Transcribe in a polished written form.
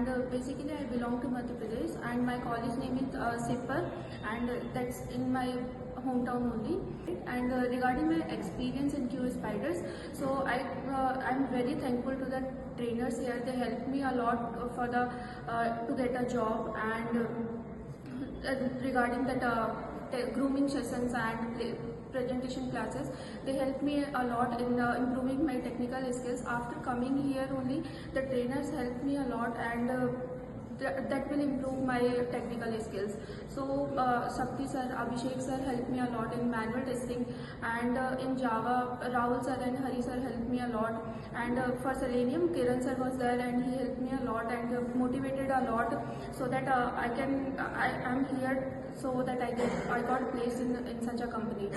and basically I belong to Madhya Pradesh, and my college name is Sipar, and that's in my hometown only. And regarding my experience in QSpiders, so I'm very thankful to the trainers here. They helped me a lot for the to get a job, and regarding that grooming sessions and presentation classes, they helped me a lot in improving my technical skills. After coming here only, the trainers helped me a lot, and that will improve my technical skills. So Shakti sir, Abhishek sir helped me a lot in manual testing, and in Java, Rahul sir and Hari sir helped me a lot, and for Selenium, Kiran sir was there and he helped me a lot and motivated a lot, so that I am here, so that I got placed in such a company.